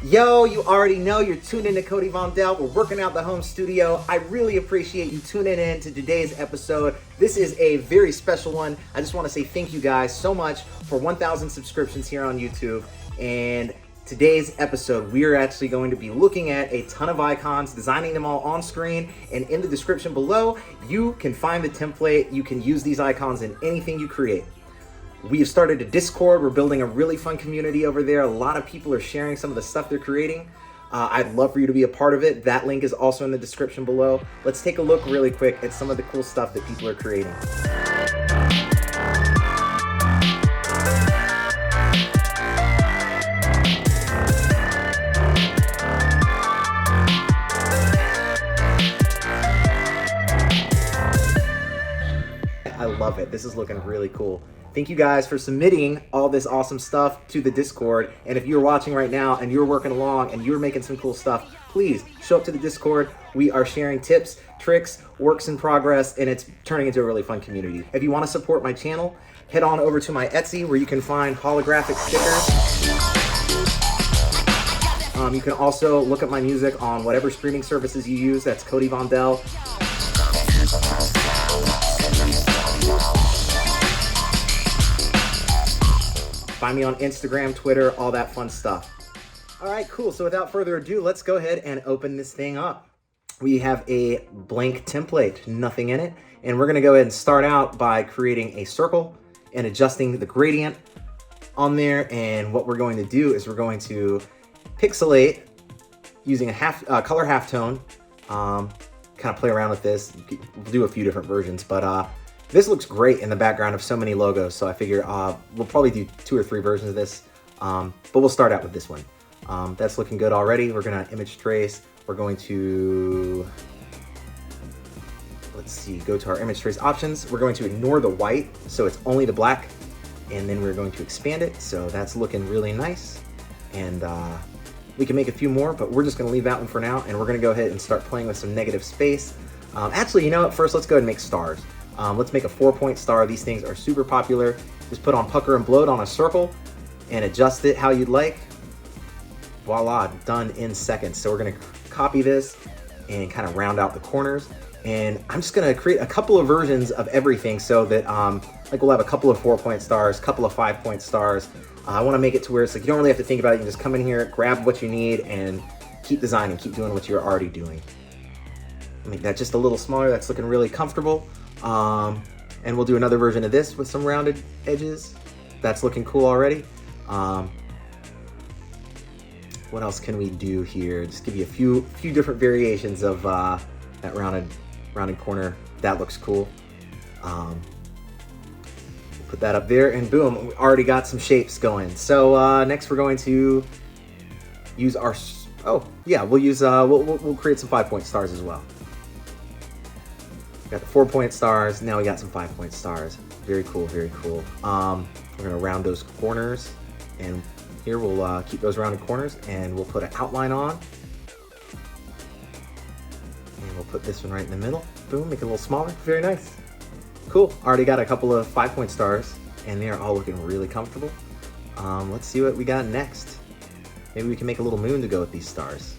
Yo, you already know you're tuned in to Cody Vondell. We're working out the home studio. I really appreciate you tuning in to today's episode. This is a very special one. I just want to say thank you guys so much for 1,000 subscriptions here on YouTube. And today's episode, we are actually going to be looking at a ton of icons, designing them all on screen, and in the description below, you can find the template. You can use these icons in anything you create. We have started a Discord. We're building a really fun community over there. A lot of people are sharing some of the stuff they're creating. I'd love for you to be a part of it. That link is also in the description below. Let's take a look really quick at some of the cool stuff that people are creating. I love it. This is looking really cool. Thank you guys for submitting all this awesome stuff to the Discord. And if you're watching right now and you're working along and you're making some cool stuff, please show up to the Discord. We are sharing tips, tricks, works in progress, and it's turning into a really fun community. If you want to support my channel, head on over to my Etsy where you can find holographic stickers. You can also look at my music on whatever streaming services you use. That's Cody Vondell. Find me on Instagram, Twitter, all that fun stuff. All right, cool. So without further ado, let's go ahead and open this thing up. We have a blank template, nothing in it. And we're gonna go ahead and start out by creating a circle and adjusting the gradient on there. And what we're going to do is we're going to pixelate using a color halftone. Kind of play around with this. We'll do a few different versions, but this looks great in the background of so many logos, so I figure we'll probably do 2 or 3 versions of this, but we'll start out with this one. That's looking good already. We're gonna image trace. We're going to, let's see, go to our image trace options. We're going to ignore the white, so it's only the black, and then we're going to expand it, so that's looking really nice. And we can make a few more, but we're just gonna leave that one for now, and we're gonna go ahead and start playing with some negative space. Actually, you know what? First, let's go ahead and make stars. Let's make a 4-point star. These things are super popular. Just put on pucker and bloat on a circle and adjust it how you'd like. Voila, done in seconds. So we're gonna copy this and kind of round out the corners. And I'm just gonna create a couple of versions of everything so that like we'll have a couple of 4-point stars, a couple of 5-point stars. I wanna make it to where it's like you don't really have to think about it. You can just come in here, grab what you need, and keep designing, keep doing what you're already doing. Make that just a little smaller. That's looking really comfortable. And we'll do another version of this with some rounded edges. That's looking cool already. What else can we do here? Just give you a few different variations of that rounded corner. That looks cool. Put that up there, and boom, we already got some shapes going. So next we're going to use our, we'll create some 5-point stars as well. Got the 4-point stars. Now we got some 5-point stars. Very cool, very cool. We're gonna round those corners, and here we'll keep those rounded corners, and we'll put an outline on. And we'll put this one right in the middle. Boom, make it a little smaller. Very nice. Cool. Already got a couple of 5-point stars, and they are all looking really comfortable. Let's see what we got next. Maybe we can make a little moon to go with these stars.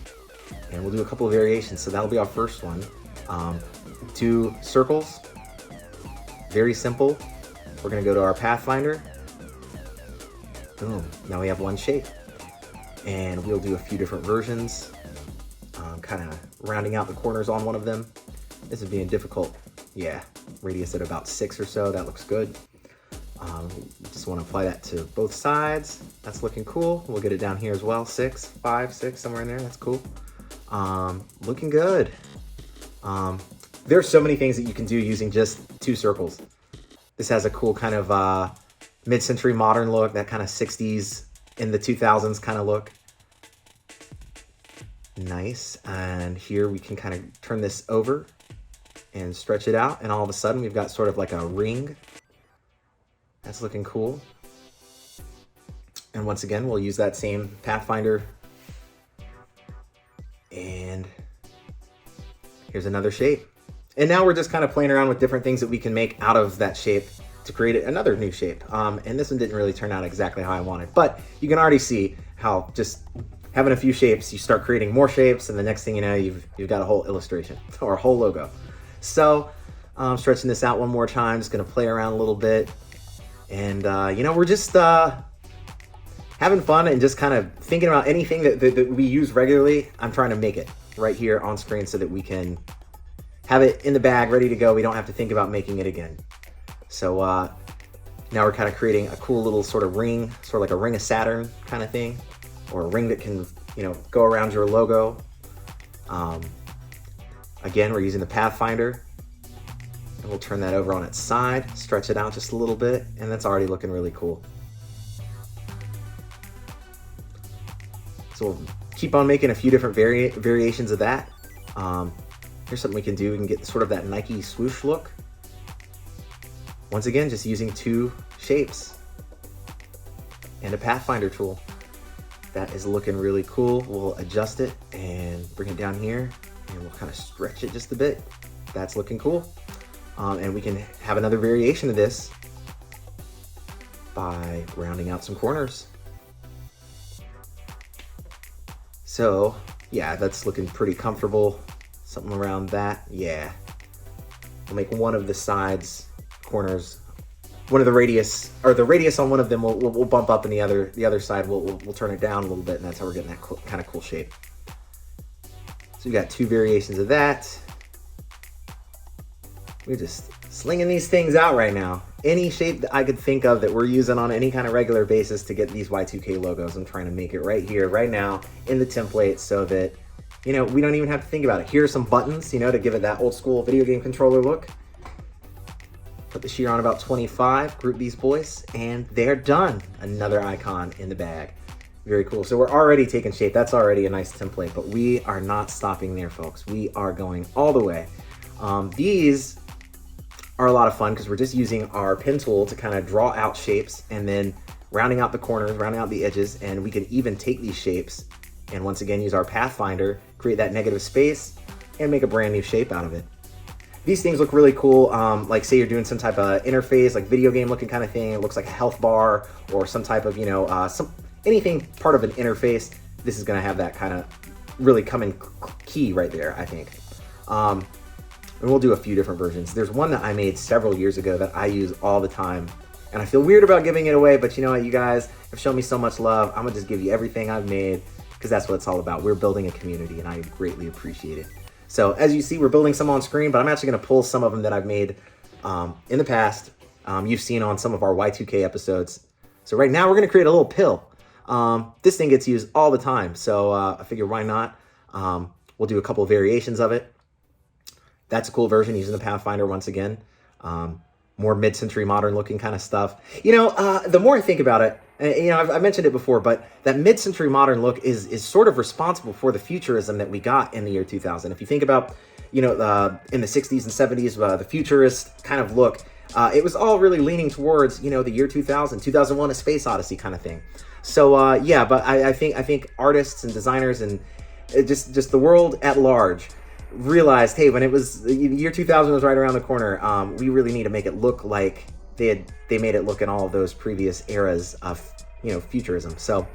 And we'll do a couple of variations. So that'll be our first one. 2 circles, very simple. We're gonna go to our Pathfinder. Boom, now we have one shape. And we'll do a few different versions, kind of rounding out the corners on one of them. This is being difficult. Yeah, radius at about 6 or so, that looks good. Just wanna apply that to both sides. That's looking cool. We'll get it down here as well, 6, 5, 6, somewhere in there, that's cool. Looking good. There are so many things that you can do using just 2 circles. This has a cool kind of mid-century modern look, that kind of 60s in the 2000s kind of look. Nice. And here we can kind of turn this over and stretch it out, and all of a sudden we've got sort of like a ring. That's looking cool. And once again, we'll use that same Pathfinder. And here's another shape. And now we're just kind of playing around with different things that we can make out of that shape to create another new shape. And this one didn't really turn out exactly how I wanted, but you can already see how just having a few shapes, you start creating more shapes, and the next thing you know, you've got a whole illustration or a whole logo. So stretching this out one more time, just gonna play around a little bit. And you know, we're just having fun and just kind of thinking about anything that we use regularly. I'm trying to make it right here on screen so that we can have it in the bag ready to go. We don't have to think about making it again. So now we're kind of creating a cool little sort of ring, sort of like a ring of Saturn kind of thing, or a ring that can, you know, go around your logo. Again, we're using the Pathfinder, and we'll turn that over on its side, stretch it out just a little bit, and that's already looking really cool. So we'll keep on making a few different variations of that. Here's something we can do. We can get sort of that Nike swoosh look. Once again, just using 2 shapes and a Pathfinder tool. That is looking really cool. We'll adjust it and bring it down here, and we'll kind of stretch it just a bit. That's looking cool. And we can have another variation of this by rounding out some corners. So yeah, that's looking pretty comfortable. Something around that, yeah. We'll make one of the sides corners, one of the radius, or the radius on one of them will bump up, and the other side we'll turn it down a little bit, and that's how we're getting that kind of cool shape. So we got 2 variations of that. We're just slinging these things out right now. Any shape that I could think of that we're using on any kind of regular basis to get these Y2K logos, I'm trying to make it right here, right now, in the template, so that, you know, we don't even have to think about it. Here are some buttons, you know, to give it that old school video game controller look. Put the shear on about 25, group these boys, and they're done. Another icon in the bag. Very cool. So we're already taking shape. That's already a nice template, but we are not stopping there, folks. We are going all the way. These are a lot of fun because we're just using our pen tool to kind of draw out shapes and then rounding out the corners, rounding out the edges, and we can even take these shapes and once again use our Pathfinder, create that negative space, and make a brand new shape out of it. These things look really cool. Like say you're doing some type of interface, like video game looking kind of thing. It looks like a health bar or some type of, you know, anything part of an interface. This is gonna have that kind of really come in key right there, I think. And we'll do a few different versions. There's one that I made several years ago that I use all the time, and I feel weird about giving it away, but you know what, you guys have shown me so much love. I'm gonna just give you everything I've made, because that's what it's all about. We're building a community, and I greatly appreciate it. So as you see, we're building some on screen, but I'm actually gonna pull some of them that I've made in the past. You've seen on some of our Y2K episodes. So right now we're gonna create a little pill. This thing gets used all the time, so I figure why not? We'll do a couple of variations of it. That's a cool version using the Pathfinder once again. More mid-century modern looking kind of stuff. You know, the more I think about it, you know, I've mentioned it before, but that mid-century modern look is sort of responsible for the futurism that we got in the year 2000. If you think about, you know, in the 60s and 70s, the futurist kind of look, it was all really leaning towards, you know, the year 2000, 2001: A Space Odyssey kind of thing. So yeah, but I think artists and designers and just the world at large realized, hey, when it was the year 2000 was right around the corner, we really need to make it look like they made it look in all of those previous eras of, you know, futurism. So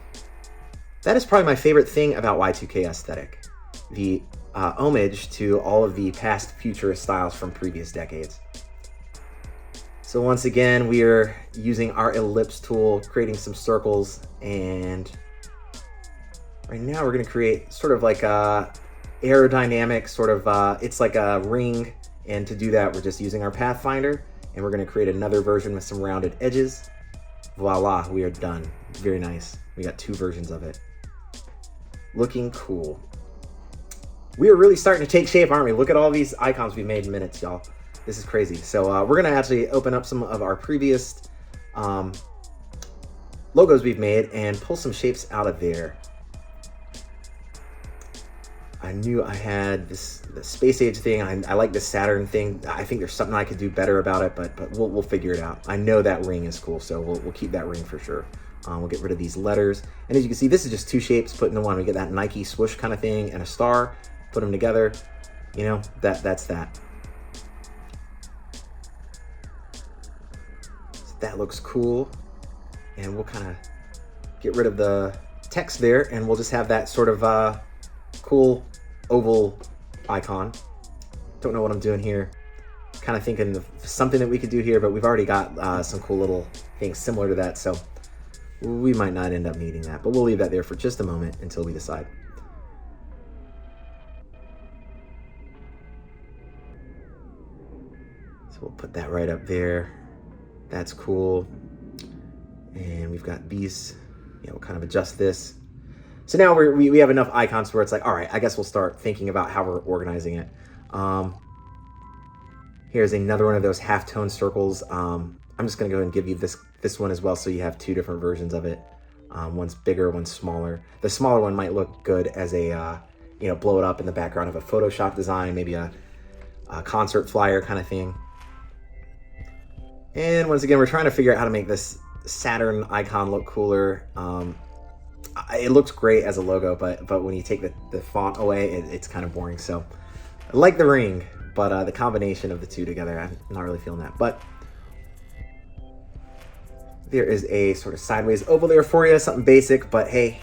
that is probably my favorite thing about Y2K aesthetic, the homage to all of the past futurist styles from previous decades. So once again, we are using our ellipse tool, creating some circles, and right now we're going to create sort of like a aerodynamic sort of, it's like a ring, and to do that we're just using our Pathfinder, and we're going to create another version with some rounded edges. Voila, we are done. Very nice. We got 2 versions of it. Looking cool. We are really starting to take shape, aren't we? Look at all these icons we made in minutes, y'all. This is crazy. So we're going to actually open up some of our previous logos we've made and pull some shapes out of there. I knew I had the space age thing. I like the Saturn thing. I think there's something I could do better about it, but we'll figure it out. I know that ring is cool, so we'll keep that ring for sure. We'll get rid of these letters. And as you can see, this is just 2 shapes put into one. We get that Nike swoosh kind of thing and a star. Put them together. You know, that's that. So that looks cool. And we'll kind of get rid of the text there, and we'll just have that sort of cool oval icon. Don't know what I'm doing here. Kind of thinking of something that we could do here, but we've already got some cool little things similar to that, so we might not end up needing that, but we'll leave that there for just a moment until we decide. So we'll put that right up there. That's cool. And we've got these, we'll kind of adjust this. So now we have enough icons where it's like, all right, I guess we'll start thinking about how we're organizing it. Here's another one of those halftone circles. I'm just gonna go ahead and give you this one as well, so you have two different versions of it. One's bigger, one's smaller. The smaller one might look good as a, blow it up in the background of a Photoshop design, maybe a concert flyer kind of thing. And once again, we're trying to figure out how to make this Saturn icon look cooler. It looks great as a logo, but when you take the font away, it's kind of boring. So I like the ring, but the combination of the two together, I'm not really feeling that. But there is a sort of sideways oval there for you, something basic, but hey,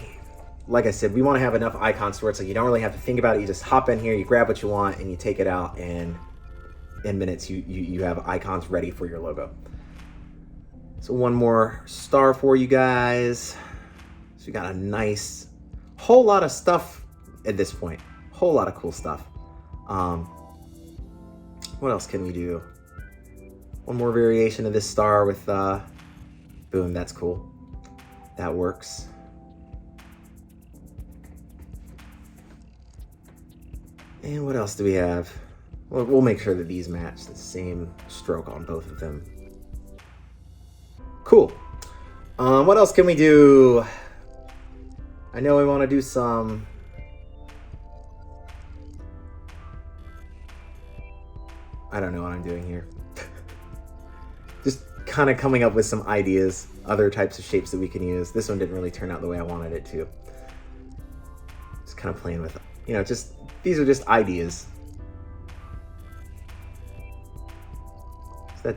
like I said, we want to have enough icons where it's like you don't really have to think about it. You just hop in here, you grab what you want, and you take it out, and in minutes you have icons ready for your logo. So one more star for you guys. So we got a nice whole lot of stuff at this point. Whole lot of cool stuff. What else can we do? One more variation of this star with boom, that's cool. That works. And what else do we have? Well, we'll make sure that these match the same stroke on both of them. Cool. What else can we do? I know we want to do some... I don't know what I'm doing here. Just kind of coming up with some ideas, other types of shapes that we can use. This one didn't really turn out the way I wanted it to. Just kind of playing with, just, these are just ideas. That,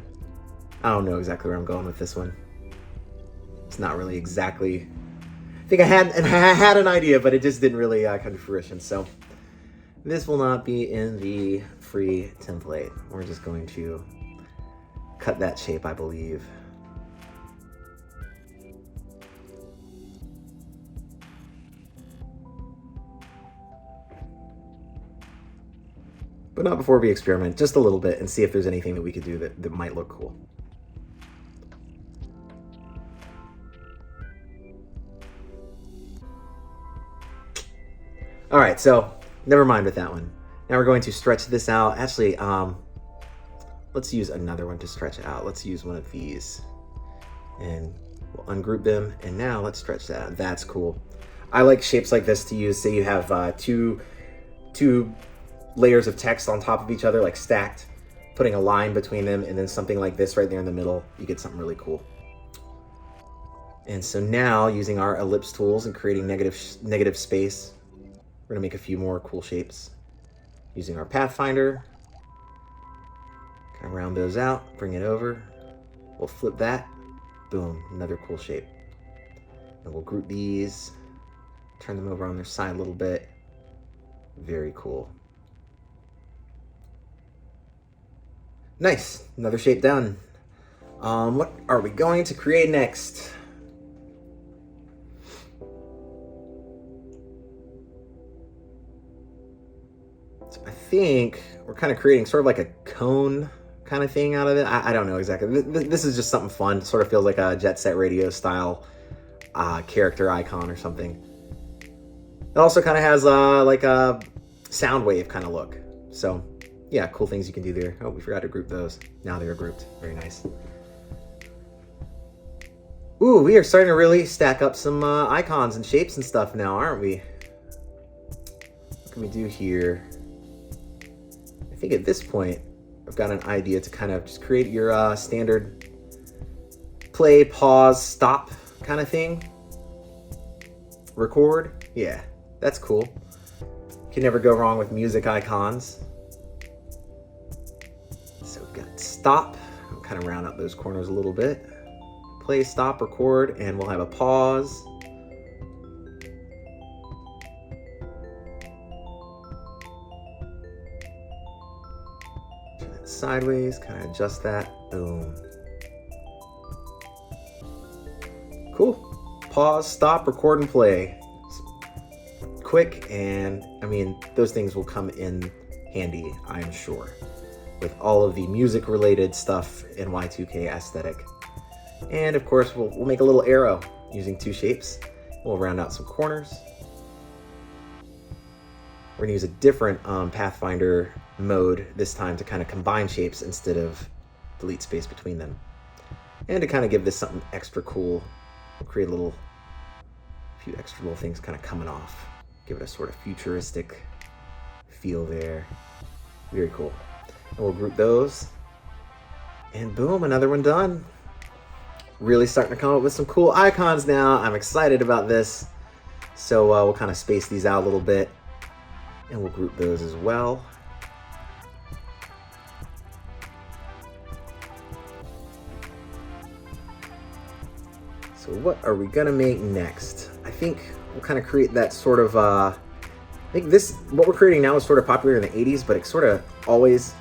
I don't know exactly where I'm going with this one. It's not really exactly... I think I had an idea, but it just didn't really come to fruition. So this will not be in the free template. We're just going to cut that shape, I believe. But not before we experiment, just a little bit, and see if there's anything that we could do that might look cool. All right, so never mind with that one. Now we're going to stretch this out. Actually, let's use another one to stretch it out. Let's use one of these, and we'll ungroup them. And now let's stretch that out. That's cool. I like shapes like this to use. Say you have two layers of text on top of each other, like stacked, putting a line between them, and then something like this right there in the middle. You get something really cool. And so now, using our ellipse tools and creating negative space, we're gonna make a few more cool shapes using our Pathfinder. Kind of round those out, bring it over. We'll flip that, boom, another cool shape. And we'll group these, turn them over on their side a little bit. Very cool. Nice, another shape done. What are we going to create next? I think we're kind of creating sort of like a cone kind of thing out of it. I don't know exactly. This is just something fun. Sort of feels like a Jet Set Radio style character icon or something. It also kind of has like a sound wave kind of look. So yeah, cool things you can do there. Oh, we forgot to group those. Now they're grouped. Very nice. Ooh, we are starting to really stack up some icons and shapes and stuff now, aren't we? What can we do here? I think at this point, I've got an idea to kind of just create your standard play, pause, stop kind of thing. Record. Yeah, that's cool. Can never go wrong with music icons. So we've got stop. I'll kind of round out those corners a little bit. Play, stop, record, and we'll have a pause. sideways, kind of adjust that. Boom. Cool. Pause, stop, record, and play. Quick, and I mean, those things will come in handy, I'm sure, with all of the music related stuff in Y2K aesthetic. And of course, we'll make a little arrow using two shapes. We'll round out some corners. We're gonna use a different Pathfinder mode this time to kind of combine shapes instead of delete space between them. And to kind of give this something extra cool, we'll create a few extra little things kind of coming off. Give it a sort of futuristic feel there. Very cool. And we'll group those. And boom, another one done. Really starting to come up with some cool icons now. I'm excited about this. So we'll kind of space these out a little bit. And we'll group those as well. So what are we gonna make next? I think we'll kind of create that sort of, I think what we're creating now is sort of popular in the 80s, but it sort of always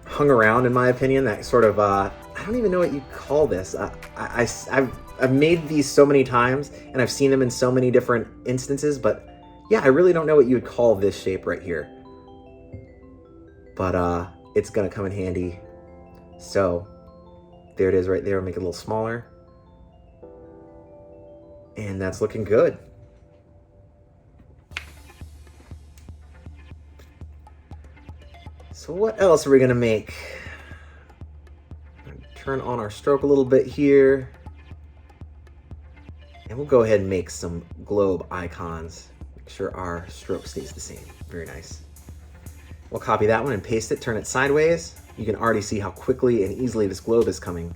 hung around, in my opinion. That sort of, I don't even know what you call this. I've made these so many times, and I've seen them in so many different instances, but yeah, I really don't know what you would call this shape right here. But it's gonna come in handy. So there it is right there. I'll make it a little smaller. And that's looking good. So what else are we gonna make? Turn on our stroke a little bit here. And we'll go ahead and make some globe icons. Make sure our stroke stays the same. Very nice. We'll copy that one and paste it, turn it sideways. You can already see how quickly and easily this globe is coming.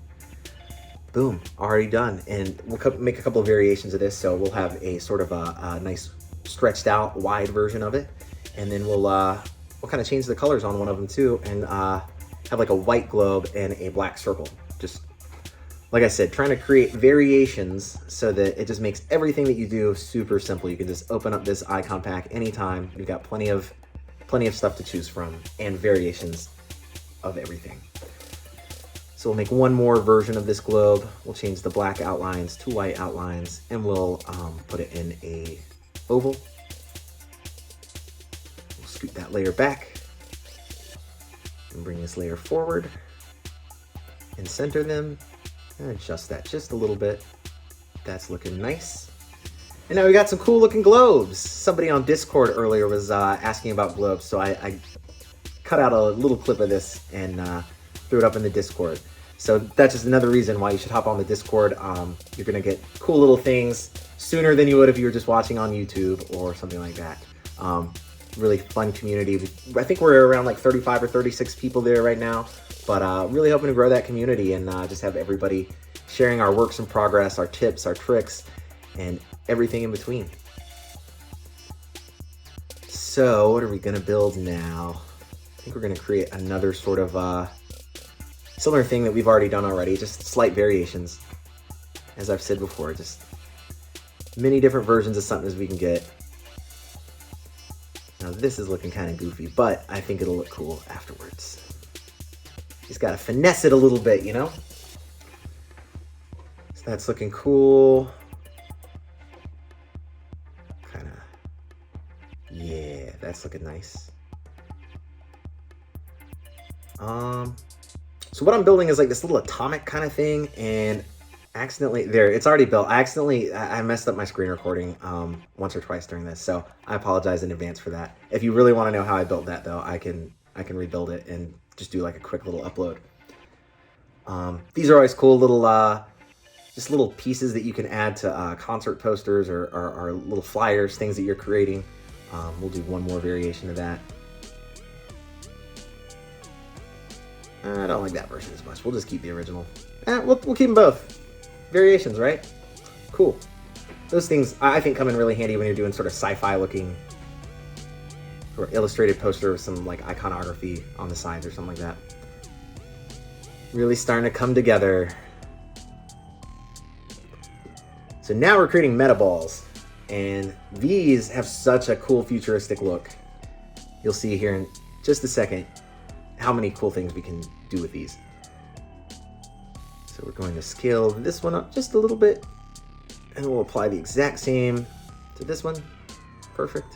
Boom, already done. And we'll make a couple of variations of this. So we'll have a sort of a nice stretched out wide version of it. And then we'll kind of change the colors on one of them too, and have like a white globe and a black circle. Just like I said, trying to create variations so that it just makes everything that you do super simple. You can just open up this icon pack anytime. You've got plenty of stuff to choose from and variations of everything. So we'll make one more version of this globe. We'll change the black outlines to white outlines, and we'll put it in a oval. We'll scoot that layer back and bring this layer forward and center them and adjust that just a little bit. That's looking nice. And now we got some cool looking globes. Somebody on Discord earlier was asking about globes, so I cut out a little clip of this and threw it up in the Discord. So that's just another reason why you should hop on the Discord. You're gonna get cool little things sooner than you would if you were just watching on YouTube or something like that. Really fun community. I think we're around like 35 or 36 people there right now, but really hoping to grow that community and just have everybody sharing our works in progress, our tips, our tricks, and everything in between. So what are we gonna build now? I think we're gonna create another sort of similar thing that we've already done already, just slight variations. As I've said before, just many different versions of something as we can get. Now this is looking kind of goofy, but I think it'll look cool afterwards. Just gotta finesse it a little bit, you know? So that's looking cool. Kinda, yeah, that's looking nice. So what I'm building is like this little atomic kind of thing, and accidentally, there, it's already built. I messed up my screen recording once or twice during this, so I apologize in advance for that. If you really want to know how I built that though, I can rebuild it and just do like a quick little upload. These are always cool little, just little pieces that you can add to concert posters or little flyers, things that you're creating. We'll do one more variation of that. I don't like that version as much. We'll just keep the original. We'll keep them both. Variations, right? Cool. Those things, I think, come in really handy when you're doing sort of sci-fi looking or illustrated poster with some like iconography on the sides or something like that. Really starting to come together. So now we're creating meta balls, and these have such a cool futuristic look. You'll see here in just a second. how many cool things we can do with these. So we're going to scale this one up just a little bit, and we'll apply the exact same to this one. Perfect.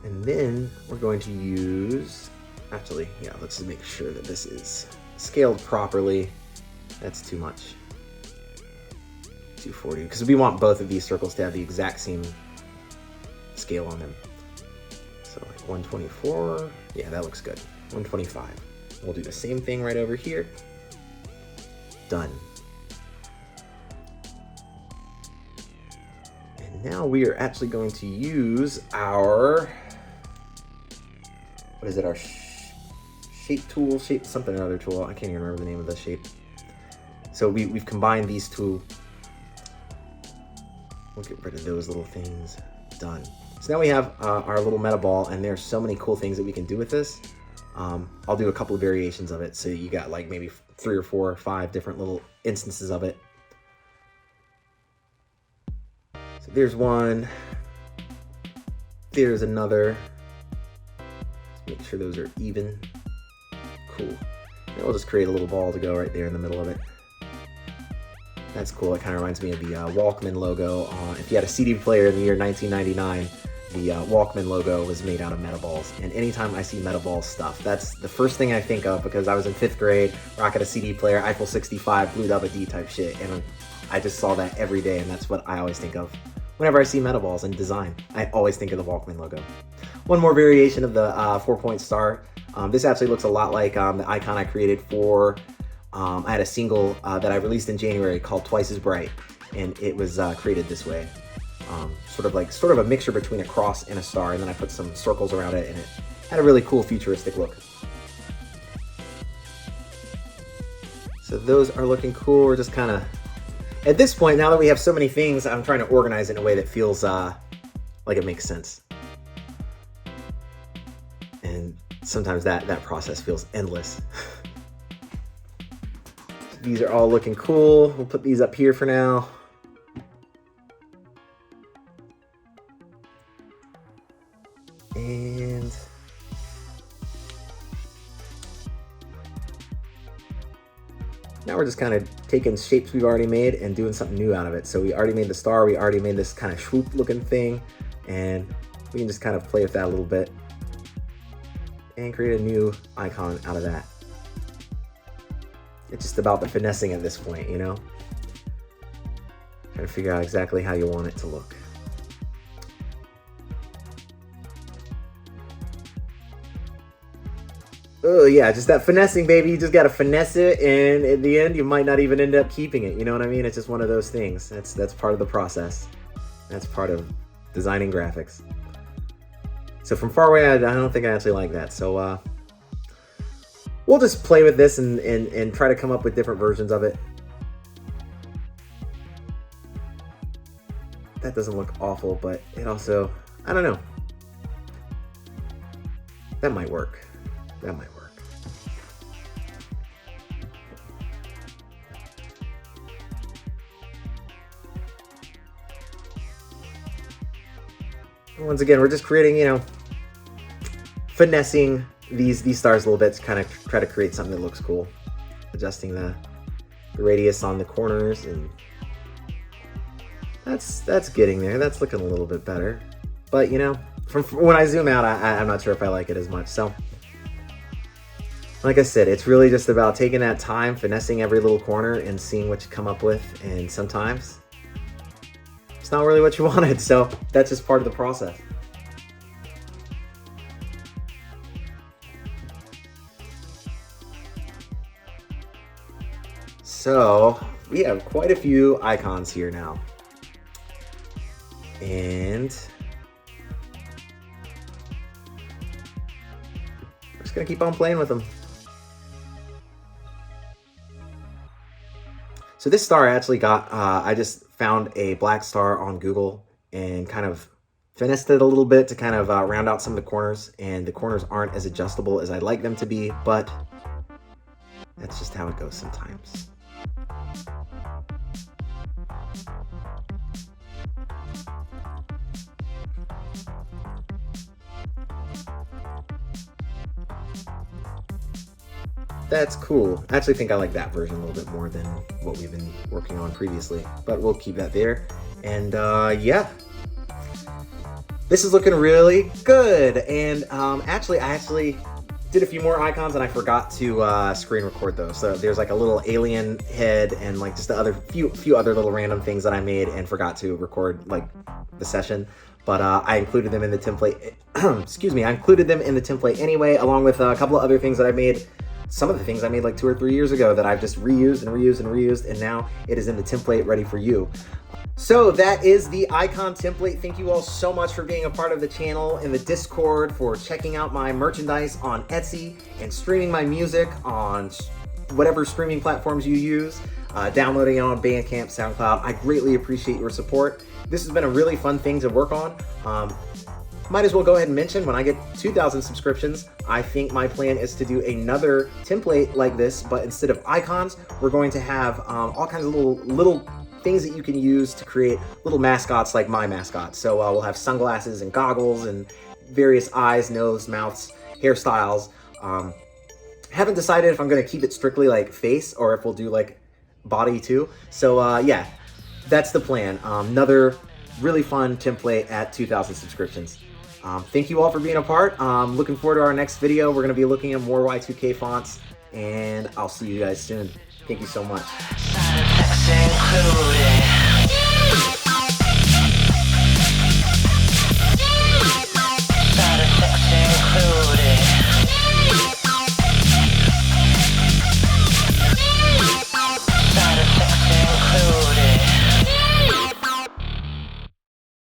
And then we're going to use, actually, yeah, let's just make sure that this is scaled properly. That's too much. 240, because we want both of these circles to have the exact same scale on them. So like 124, yeah, that looks good. 125. We'll do the same thing right over here. Done. And now we are actually going to use our, what is it, our shape tool, something another tool. I can't even remember the name of the shape. So we've combined these two. We'll get rid of those little things. Done. So now we have our little meta ball, and there's so many cool things that we can do with this. I'll do a couple of variations of it. So you got like maybe 3 or 4 or 5 different little instances of it. So there's one. There's another. Make sure those are even. Cool. And we'll just create a little ball to go right there in the middle of it. That's cool. It kind of reminds me of the Walkman logo. If you had a CD player in the year 1999, the Walkman logo was made out of metaballs. And anytime I see metaball stuff, that's the first thing I think of, because I was in 5th grade, rocking a CD player, Eiffel 65, Blue Double D type shit. And I just saw that every day, and that's what I always think of. Whenever I see metaballs in design, I always think of the Walkman logo. One more variation of the 4-point star. This actually looks a lot like the icon I created for I had a single that I released in January called Twice as Bright, and it was created this way. Sort of a mixture between a cross and a star, and then I put some circles around it, and it had a really cool futuristic look. So those are looking cool. We're just kind of, at this point, now that we have so many things, I'm trying to organize it in a way that feels like it makes sense. And sometimes that process feels endless. These are all looking cool. We'll put these up here for now. And now we're just kind of taking shapes we've already made and doing something new out of it. So we already made the star, we already made this kind of swoop looking thing, and we can just kind of play with that a little bit and create a new icon out of that. It's just about the finessing at this point, you know? Trying to figure out exactly how you want it to look. Oh yeah, just that finessing, baby. You just gotta finesse it, and at the end, you might not even end up keeping it. You know what I mean? It's just one of those things. That's part of the process. That's part of designing graphics. So from far away, I don't think I actually like that. So we'll just play with this and try to come up with different versions of it. That doesn't look awful, but it also, I don't know. That might work. That might work. Once again, we're just creating, you know, finessing these stars a little bit to kind of try to create something that looks cool. Adjusting the radius on the corners, and that's getting there. That's looking a little bit better. But, you know, from when I zoom out, I'm not sure if I like it as much. So, like I said, it's really just about taking that time, finessing every little corner, and seeing what you come up with. And sometimes it's not really what you wanted, so that's just part of the process. So we have quite a few icons here now. And we're just gonna keep on playing with them. So this star I actually got, I just found a black star on Google and kind of finessed it a little bit to kind of round out some of the corners, and the corners aren't as adjustable as I'd like them to be, but that's just how it goes sometimes. That's cool. I actually think I like that version a little bit more than what we've been working on previously, but we'll keep that there. And yeah, this is looking really good. And actually, I did a few more icons and I forgot to screen record those. So there's like a little alien head and like just the other few other little random things that I made and forgot to record like the session. But I included them in the template. Excuse me, I included them in the template anyway, along with a couple of other things that I made. Some of the things I made like 2 or 3 years ago that I've just reused and reused and reused, and now it is in the template ready for you. So that is the icon template. Thank you all so much for being a part of the channel and the Discord, for checking out my merchandise on Etsy and streaming my music on whatever streaming platforms you use, downloading it on Bandcamp, SoundCloud. I greatly appreciate your support. This has been a really fun thing to work on. Might as well go ahead and mention, when I get 2,000 subscriptions, I think my plan is to do another template like this, but instead of icons, we're going to have all kinds of little things that you can use to create little mascots like my mascot. So we'll have sunglasses and goggles and various eyes, nose, mouths, hairstyles. Haven't decided if I'm going to keep it strictly like face or if we'll do like body too. So yeah, that's the plan. Another really fun template at 2,000 subscriptions. Thank you all for being a part. Looking forward to our next video. We're going to be looking at more Y2K fonts, and I'll see you guys soon. Thank you so much.